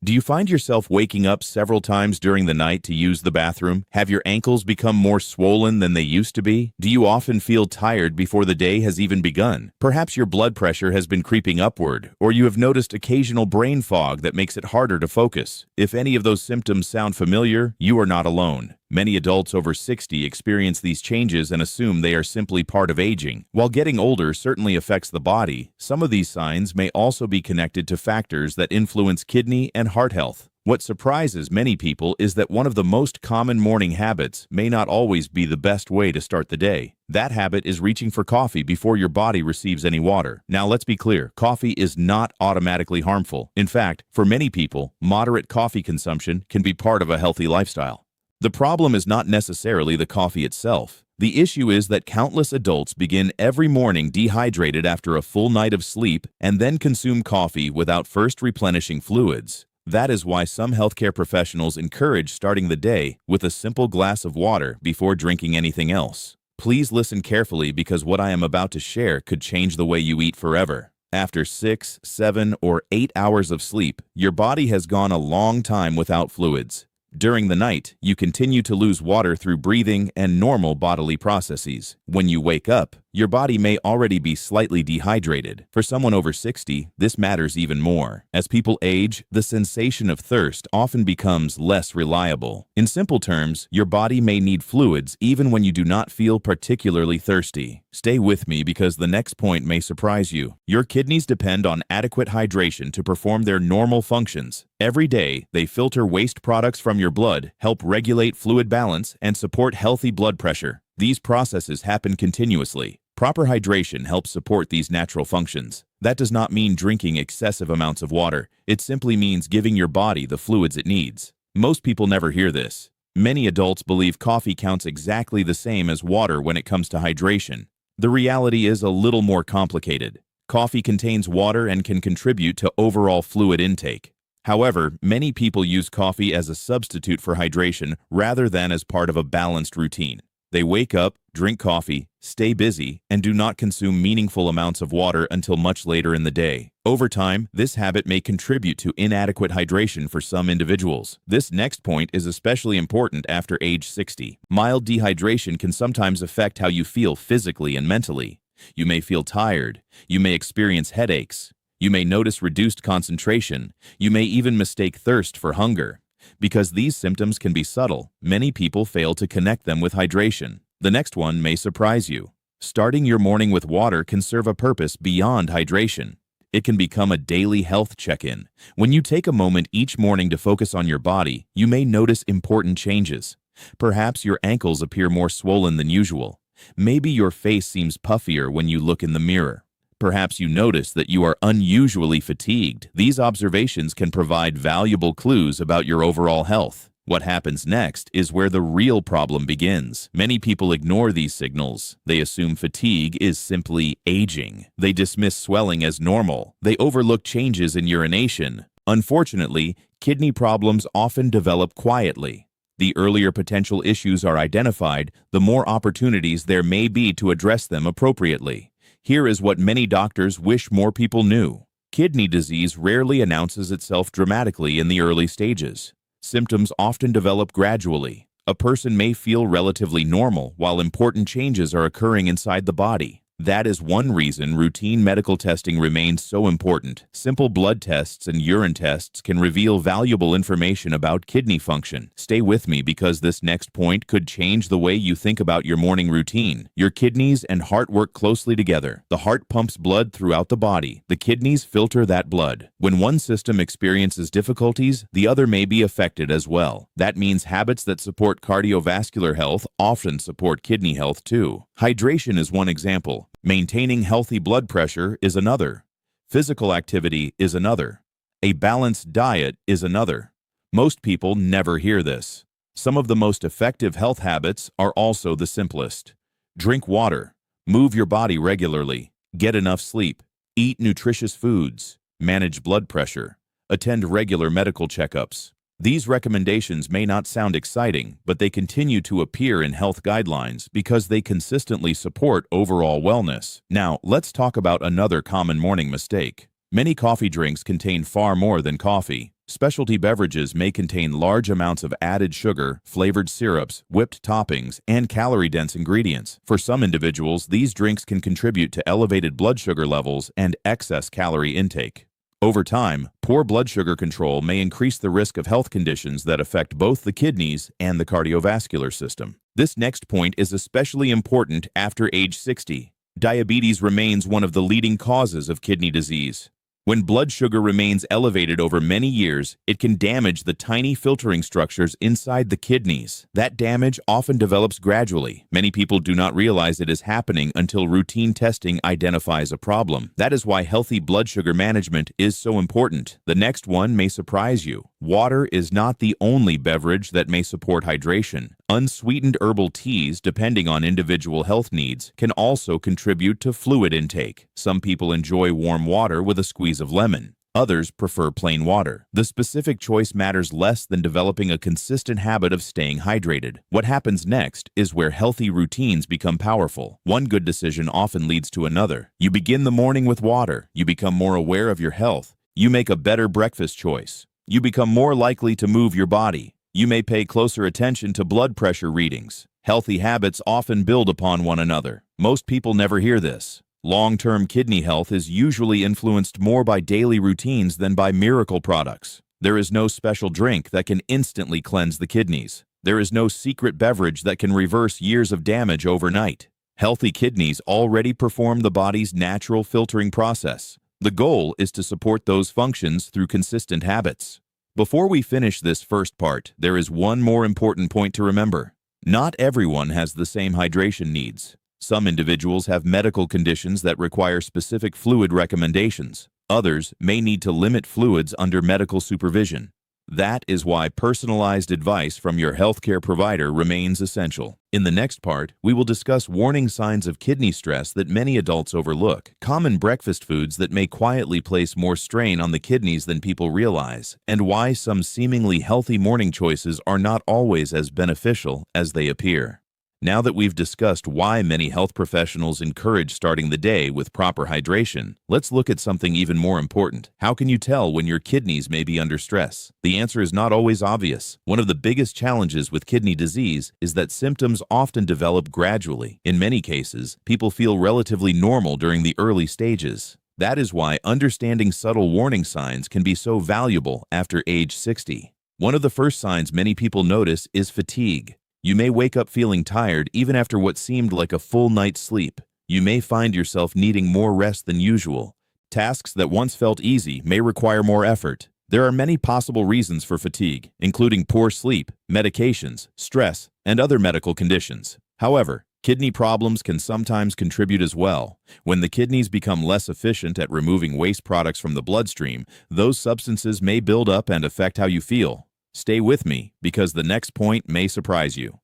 Do you find yourself waking up several times during the night to use the bathroom? Have your ankles become more swollen than they used to be? Do you often feel tired before the day has even begun? Perhaps your blood pressure has been creeping upward, or you have noticed occasional brain fog that makes it harder to focus. If any of those symptoms sound familiar, you are not alone. Many adults over 60 experience these changes and assume they are simply part of aging. While getting older certainly affects the body, some of these signs may also be connected to factors that influence kidney and heart health. What surprises many people is that one of the most common morning habits may not always be the best way to start the day. That habit is reaching for coffee before your body receives any water. Now, let's be clear, coffee is not automatically harmful. In fact, for many people, moderate coffee consumption can be part of a healthy lifestyle. The problem is not necessarily the coffee itself. The issue is that countless adults begin every morning dehydrated after a full night of sleep and then consume coffee without first replenishing fluids. That is why some healthcare professionals encourage starting the day with a simple glass of water before drinking anything else. Please listen carefully because what I am about to share could change the way you eat forever. After 6, 7, or 8 hours of sleep, your body has gone a long time without fluids. During the night, you continue to lose water through breathing and normal bodily processes. When you wake up, your body may already be slightly dehydrated. For someone over 60, this matters even more. As people age, the sensation of thirst often becomes less reliable. In simple terms, your body may need fluids even when you do not feel particularly thirsty. Stay with me because the next point may surprise you. Your kidneys depend on adequate hydration to perform their normal functions. Every day, they filter waste products from your blood, help regulate fluid balance, and support healthy blood pressure. These processes happen continuously. Proper hydration helps support these natural functions. That does not mean drinking excessive amounts of water. It simply means giving your body the fluids it needs. Most people never hear this. Many adults believe coffee counts exactly the same as water when it comes to hydration. The reality is a little more complicated. Coffee contains water and can contribute to overall fluid intake. However, many people use coffee as a substitute for hydration rather than as part of a balanced routine. They wake up, drink coffee, stay busy, and do not consume meaningful amounts of water until much later in the day. Over time, this habit may contribute to inadequate hydration for some individuals. This next point is especially important after age 60. Mild dehydration can sometimes affect how you feel physically and mentally. You may feel tired. You may experience headaches. You may notice reduced concentration. You may even mistake thirst for hunger. Because these symptoms can be subtle, many people fail to connect them with hydration. The next one may surprise you. Starting your morning with water can serve a purpose beyond hydration. It can become a daily health check-in. When you take a moment each morning to focus on your body, you may notice important changes. Perhaps your ankles appear more swollen than usual. Maybe your face seems puffier when you look in the mirror. Perhaps you notice that you are unusually fatigued. These observations can provide valuable clues about your overall health. What happens next is where the real problem begins. Many people ignore these signals. They assume fatigue is simply aging. They dismiss swelling as normal. They overlook changes in urination. Unfortunately, kidney problems often develop quietly. The earlier potential issues are identified, the more opportunities there may be to address them appropriately. Here is what many doctors wish more people knew. Kidney disease rarely announces itself dramatically in the early stages. Symptoms often develop gradually. A person may feel relatively normal while important changes are occurring inside the body. That is one reason routine medical testing remains so important. Simple blood tests and urine tests can reveal valuable information about kidney function. Stay with me because this next point could change the way you think about your morning routine. Your kidneys and heart work closely together. The heart pumps blood throughout the body. The kidneys filter that blood. When one system experiences difficulties, the other may be affected as well. That means habits that support cardiovascular health often support kidney health too. Hydration is one example. Maintaining healthy blood pressure is another. Physical activity is another. A balanced diet is another. Most people never hear this. Some of the most effective health habits are also the simplest. Drink water. Move your body regularly. Get enough sleep. Eat nutritious foods. Manage blood pressure. Attend regular medical checkups. These recommendations may not sound exciting, but they continue to appear in health guidelines because they consistently support overall wellness. Now, let's talk about another common morning mistake. Many coffee drinks contain far more than coffee. Specialty beverages may contain large amounts of added sugar, flavored syrups, whipped toppings, and calorie-dense ingredients. For some individuals, these drinks can contribute to elevated blood sugar levels and excess calorie intake. Over time, poor blood sugar control may increase the risk of health conditions that affect both the kidneys and the cardiovascular system. This next point is especially important after age 60. Diabetes remains one of the leading causes of kidney disease. When blood sugar remains elevated over many years, it can damage the tiny filtering structures inside the kidneys. That damage often develops gradually. Many people do not realize it is happening until routine testing identifies a problem. That is why healthy blood sugar management is so important. The next one may surprise you. Water is not the only beverage that may support hydration. Unsweetened herbal teas, depending on individual health needs, can also contribute to fluid intake. Some people enjoy warm water with a squeeze of lemon. Others prefer plain water. The specific choice matters less than developing a consistent habit of staying hydrated. What happens next is where healthy routines become powerful. One good decision often leads to another. You begin the morning with water. You become more aware of your health. You make a better breakfast choice. You become more likely to move your body. You may pay closer attention to blood pressure readings. Healthy habits often build upon one another. Most people never hear this. Long-term kidney health is usually influenced more by daily routines than by miracle products. There is no special drink that can instantly cleanse the kidneys. There is no secret beverage that can reverse years of damage overnight. Healthy kidneys already perform the body's natural filtering process. The goal is to support those functions through consistent habits. Before we finish this first part, there is one more important point to remember. Not everyone has the same hydration needs. Some individuals have medical conditions that require specific fluid recommendations. Others may need to limit fluids under medical supervision. That is why personalized advice from your healthcare provider remains essential. In the next part, we will discuss warning signs of kidney stress that many adults overlook, common breakfast foods that may quietly place more strain on the kidneys than people realize, and why some seemingly healthy morning choices are not always as beneficial as they appear. Now that we've discussed why many health professionals encourage starting the day with proper hydration, let's look at something even more important. How can you tell when your kidneys may be under stress? The answer is not always obvious. One of the biggest challenges with kidney disease is that symptoms often develop gradually. In many cases, people feel relatively normal during the early stages. That is why understanding subtle warning signs can be so valuable after age 60. One of the first signs many people notice is fatigue. You may wake up feeling tired even after what seemed like a full night's sleep. You may find yourself needing more rest than usual. Tasks that once felt easy may require more effort. There are many possible reasons for fatigue, including poor sleep, medications, stress, and other medical conditions. However, kidney problems can sometimes contribute as well. When the kidneys become less efficient at removing waste products from the bloodstream, those substances may build up and affect how you feel. Stay with me, because the next point may surprise you.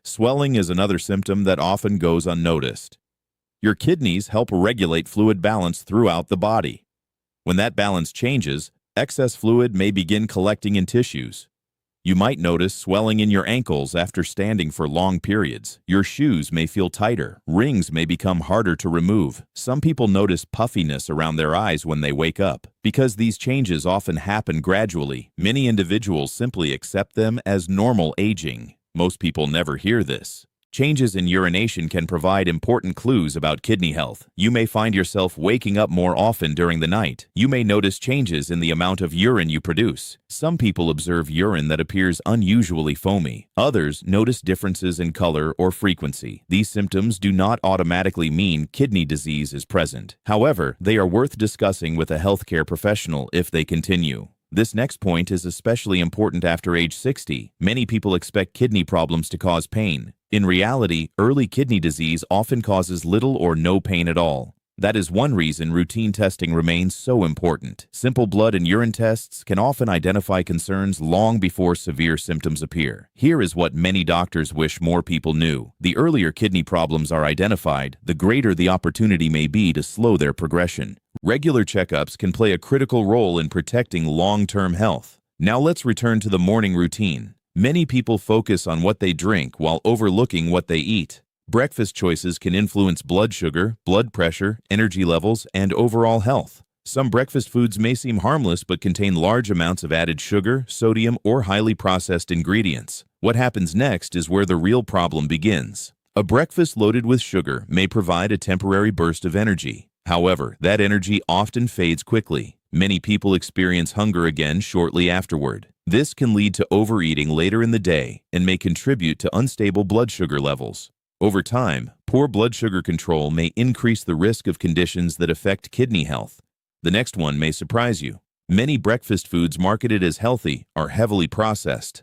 Swelling is another symptom that often goes unnoticed. Your kidneys help regulate fluid balance throughout the body. When that balance changes, excess fluid may begin collecting in tissues. You might notice swelling in your ankles after standing for long periods. Your shoes may feel tighter. Rings may become harder to remove. Some people notice puffiness around their eyes when they wake up. Because these changes often happen gradually, many individuals simply accept them as normal aging. Most people never hear this. Changes in urination can provide important clues about kidney health. You may find yourself waking up more often during the night. You may notice changes in the amount of urine you produce. Some people observe urine that appears unusually foamy. Others notice differences in color or frequency. These symptoms do not automatically mean kidney disease is present. However, they are worth discussing with a healthcare professional if they continue. This next point is especially important after age 60. Many people expect kidney problems to cause pain. In reality, early kidney disease often causes little or no pain at all. That is one reason routine testing remains so important. Simple blood and urine tests can often identify concerns long before severe symptoms appear. Here is what many doctors wish more people knew. The earlier kidney problems are identified, the greater the opportunity may be to slow their progression. Regular checkups can play a critical role in protecting long-term health. Now let's return to the morning routine. Many people focus on what they drink while overlooking what they eat. Breakfast choices can influence blood sugar, blood pressure, energy levels, and overall health. Some breakfast foods may seem harmless but contain large amounts of added sugar, sodium, or highly processed ingredients. What happens next is where the real problem begins. A breakfast loaded with sugar may provide a temporary burst of energy. However, that energy often fades quickly. Many people experience hunger again shortly afterward. This can lead to overeating later in the day and may contribute to unstable blood sugar levels. Over time, poor blood sugar control may increase the risk of conditions that affect kidney health. The next one may surprise you. Many breakfast foods marketed as healthy are heavily processed.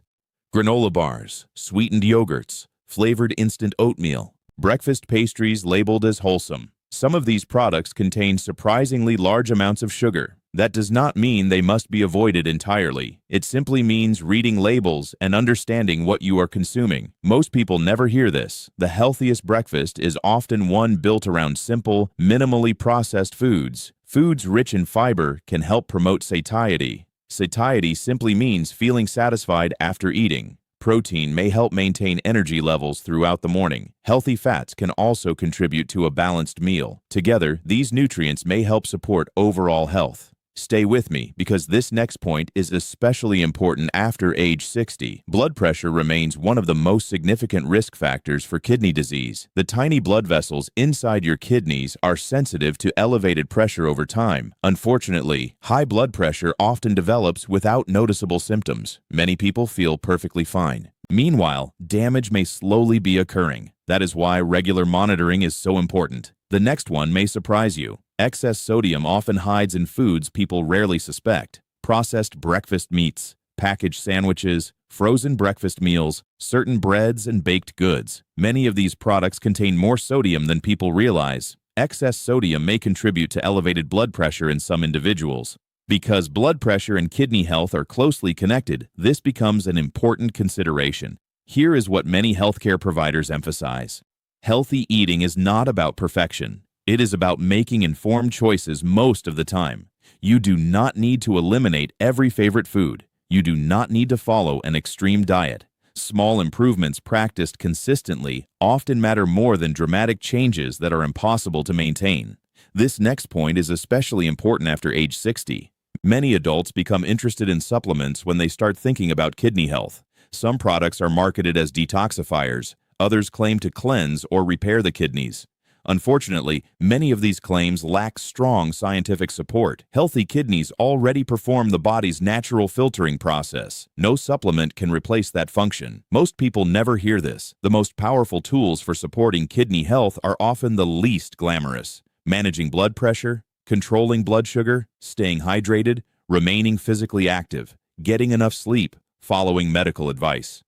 Granola bars, sweetened yogurts, flavored instant oatmeal, breakfast pastries labeled as wholesome. Some of these products contain surprisingly large amounts of sugar. That does not mean they must be avoided entirely. It simply means reading labels and understanding what you are consuming. Most people never hear this. The healthiest breakfast is often one built around simple, minimally processed foods. Foods rich in fiber can help promote satiety. Satiety simply means feeling satisfied after eating. Protein may help maintain energy levels throughout the morning. Healthy fats can also contribute to a balanced meal. Together, these nutrients may help support overall health. Stay with me because this next point is especially important after age 60. Blood pressure remains one of the most significant risk factors for kidney disease. The tiny blood vessels inside your kidneys are sensitive to elevated pressure over time. Unfortunately, high blood pressure often develops without noticeable symptoms. Many people feel perfectly fine. Meanwhile, damage may slowly be occurring. That is why regular monitoring is so important. The next one may surprise you. Excess sodium often hides in foods people rarely suspect. Processed breakfast meats, packaged sandwiches, frozen breakfast meals, certain breads, and baked goods. Many of these products contain more sodium than people realize. Excess sodium may contribute to elevated blood pressure in some individuals. Because blood pressure and kidney health are closely connected, this becomes an important consideration. Here is what many healthcare providers emphasize. Healthy eating is not about perfection. It is about making informed choices most of the time. You do not need to eliminate every favorite food. You do not need to follow an extreme diet. Small improvements practiced consistently often matter more than dramatic changes that are impossible to maintain. This next point is especially important after age 60. Many adults become interested in supplements when they start thinking about kidney health. Some products are marketed as detoxifiers. Others claim to cleanse or repair the kidneys. Unfortunately, many of these claims lack strong scientific support. Healthy kidneys already perform the body's natural filtering process. No supplement can replace that function. Most people never hear this. The most powerful tools for supporting kidney health are often the least glamorous. Managing blood pressure, controlling blood sugar, staying hydrated, remaining physically active, getting enough sleep, following medical advice.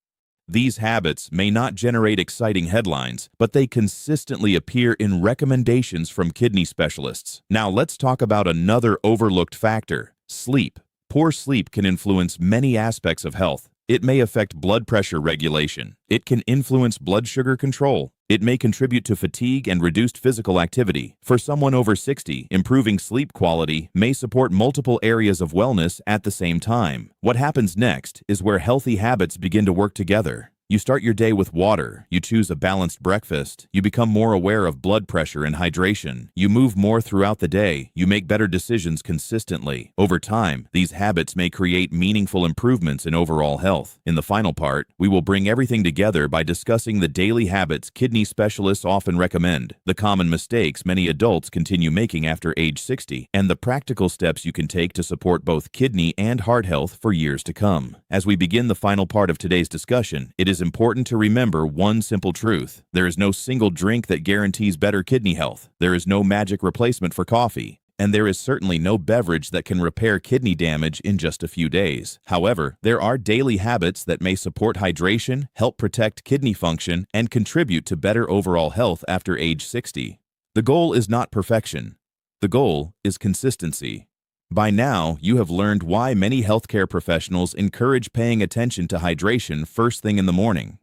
These habits may not generate exciting headlines, but they consistently appear in recommendations from kidney specialists. Now let's talk about another overlooked factor: sleep. Poor sleep can influence many aspects of health. It may affect blood pressure regulation. It can influence blood sugar control. It may contribute to fatigue and reduced physical activity. For someone over 60, improving sleep quality may support multiple areas of wellness at the same time. What happens next is where healthy habits begin to work together. You start your day with water, you choose a balanced breakfast, you become more aware of blood pressure and hydration, you move more throughout the day, you make better decisions consistently. Over time, these habits may create meaningful improvements in overall health. In the final part, we will bring everything together by discussing the daily habits kidney specialists often recommend, the common mistakes many adults continue making after age 60, and the practical steps you can take to support both kidney and heart health for years to come. As we begin the final part of today's discussion, it is important to remember one simple truth. There is no single drink that guarantees better kidney health. There is no magic replacement for coffee. And there is certainly no beverage that can repair kidney damage in just a few days. However, there are daily habits that may support hydration, help protect kidney function, and contribute to better overall health after age 60. The goal is not perfection. The goal is consistency. By now, you have learned why many healthcare professionals encourage paying attention to hydration first thing in the morning.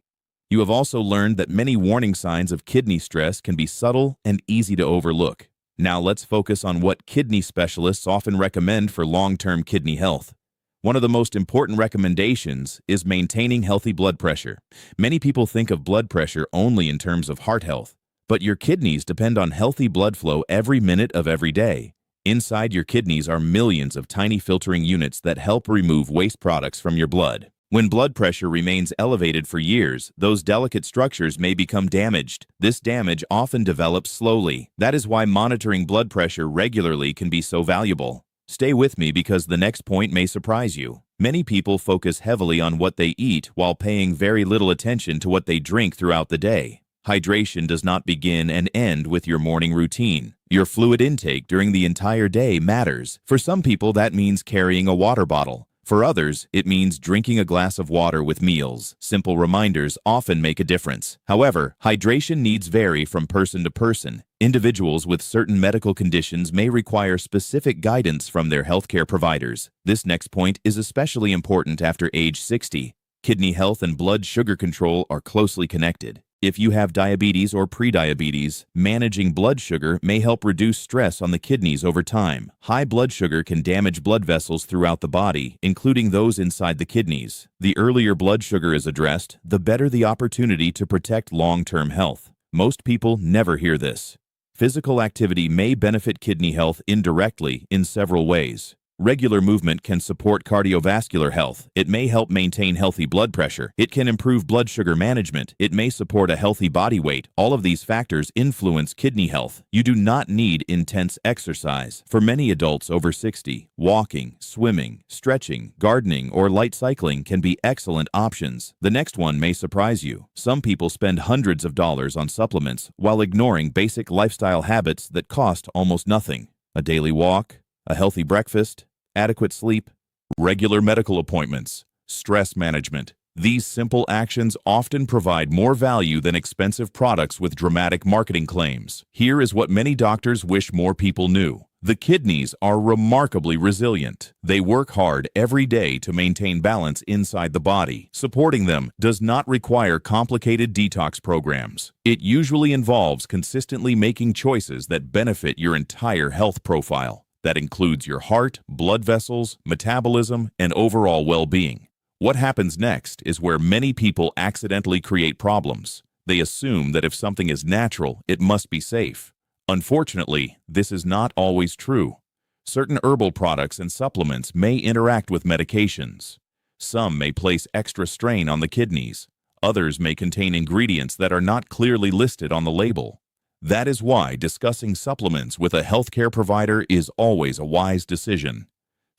You have also learned that many warning signs of kidney stress can be subtle and easy to overlook. Now let's focus on what kidney specialists often recommend for long-term kidney health. One of the most important recommendations is maintaining healthy blood pressure. Many people think of blood pressure only in terms of heart health, but your kidneys depend on healthy blood flow every minute of every day. Inside your kidneys are millions of tiny filtering units that help remove waste products from your blood. When blood pressure remains elevated for years, those delicate structures may become damaged. This damage often develops slowly. That is why monitoring blood pressure regularly can be so valuable. Stay with me because the next point may surprise you. Many people focus heavily on what they eat while paying very little attention to what they drink throughout the day. Hydration does not begin and end with your morning routine. Your fluid intake during the entire day matters. For some people, that means carrying a water bottle. For others, it means drinking a glass of water with meals. Simple reminders often make a difference. However, hydration needs vary from person to person. Individuals with certain medical conditions may require specific guidance from their healthcare providers. This next point is especially important after age 60. Kidney health and blood sugar control are closely connected. If you have diabetes or prediabetes, managing blood sugar may help reduce stress on the kidneys over time. High blood sugar can damage blood vessels throughout the body, including those inside the kidneys. The earlier blood sugar is addressed, the better the opportunity to protect long-term health. Most people never hear this. Physical activity may benefit kidney health indirectly in several ways. Regular movement can support cardiovascular health. It may help maintain healthy blood pressure. It can improve blood sugar management. It may support a healthy body weight. All of these factors influence kidney health. You do not need intense exercise. For many adults over 60, walking, swimming, stretching, gardening, or light cycling can be excellent options. The next one may surprise you. Some people spend hundreds of dollars on supplements while ignoring basic lifestyle habits that cost almost nothing. A daily walk, a healthy breakfast, adequate sleep, regular medical appointments, stress management. These simple actions often provide more value than expensive products with dramatic marketing claims. Here is what many doctors wish more people knew. The kidneys are remarkably resilient. They work hard every day to maintain balance inside the body. Supporting them does not require complicated detox programs. It usually involves consistently making choices that benefit your entire health profile. That includes your heart, blood vessels, metabolism, and overall well-being. What happens next is where many people accidentally create problems. They assume that if something is natural, it must be safe. Unfortunately, this is not always true. Certain herbal products and supplements may interact with medications. Some may place extra strain on the kidneys. Others may contain ingredients that are not clearly listed on the label. That is why discussing supplements with a healthcare provider is always a wise decision.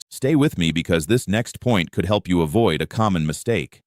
Stay with me because this next point could help you avoid a common mistake.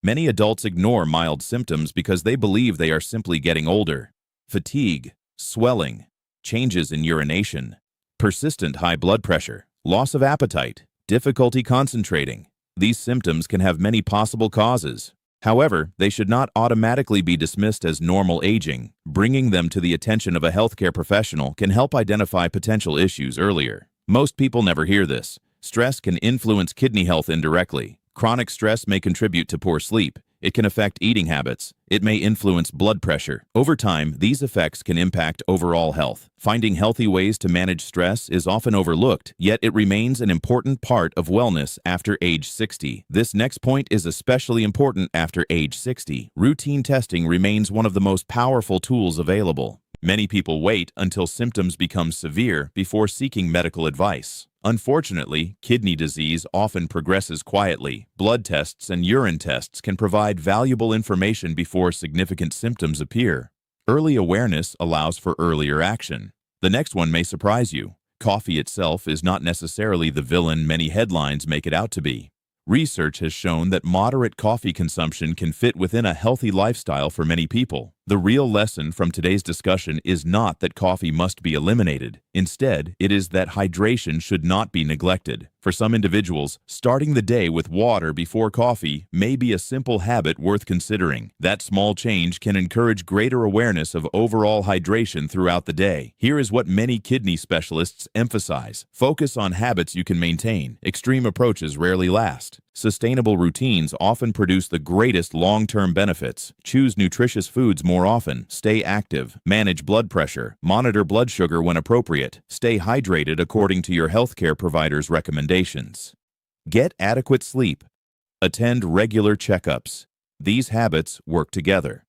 Many adults ignore mild symptoms because they believe they are simply getting older. Fatigue, swelling, changes in urination, persistent high blood pressure, loss of appetite, difficulty concentrating. These symptoms can have many possible causes. However, they should not automatically be dismissed as normal aging. Bringing them to the attention of a healthcare professional can help identify potential issues earlier. Most people never hear this. Stress can influence kidney health indirectly. Chronic stress may contribute to poor sleep. It can affect eating habits. It may influence blood pressure. Over time, these effects can impact overall health. Finding healthy ways to manage stress is often overlooked, yet it remains an important part of wellness after age 60. This next point is especially important after age 60. Routine testing remains one of the most powerful tools available. Many people wait until symptoms become severe before seeking medical advice. Unfortunately, kidney disease often progresses quietly. Blood tests and urine tests can provide valuable information before significant symptoms appear. Early awareness allows for earlier action. The next one may surprise you. Coffee itself is not necessarily the villain many headlines make it out to be. Research has shown that moderate coffee consumption can fit within a healthy lifestyle for many people. The real lesson from today's discussion is not that coffee must be eliminated. Instead, it is that hydration should not be neglected. For some individuals, starting the day with water before coffee may be a simple habit worth considering. That small change can encourage greater awareness of overall hydration throughout the day. Here is what many kidney specialists emphasize. Focus on habits you can maintain. Extreme approaches rarely last. Sustainable routines often produce the greatest long-term benefits. Choose nutritious foods more often. Stay active. Manage blood pressure. Monitor blood sugar when appropriate. Stay hydrated according to your healthcare provider's recommendations. Get adequate sleep. Attend regular checkups. These habits work together.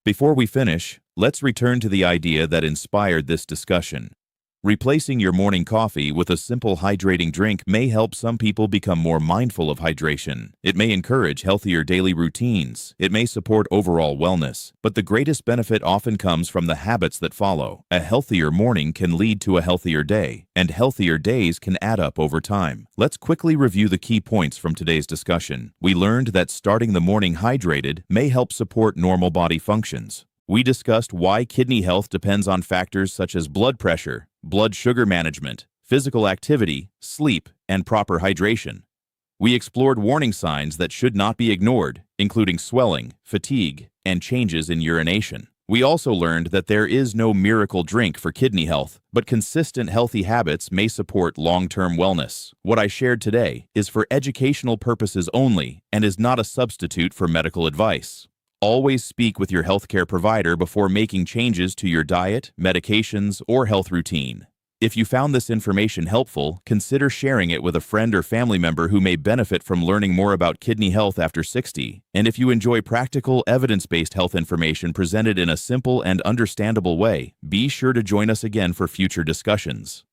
Before we finish, let's return to the idea that inspired this discussion. Replacing your morning coffee with a simple hydrating drink may help some people become more mindful of hydration. It may encourage healthier daily routines. It may support overall wellness. But the greatest benefit often comes from the habits that follow. A healthier morning can lead to a healthier day, and healthier days can add up over time. Let's quickly review the key points from today's discussion. We learned that starting the morning hydrated may help support normal body functions. We discussed why kidney health depends on factors such as blood pressure, blood sugar management, physical activity, sleep, and proper hydration. We explored warning signs that should not be ignored, including swelling, fatigue, and changes in urination. We also learned that there is no miracle drink for kidney health, but consistent healthy habits may support long-term wellness. What I shared today is for educational purposes only and is not a substitute for medical advice. Always speak with your healthcare provider before making changes to your diet, medications, or health routine. If you found this information helpful, consider sharing it with a friend or family member who may benefit from learning more about kidney health after 60. And if you enjoy practical, evidence-based health information presented in a simple and understandable way, be sure to join us again for future discussions.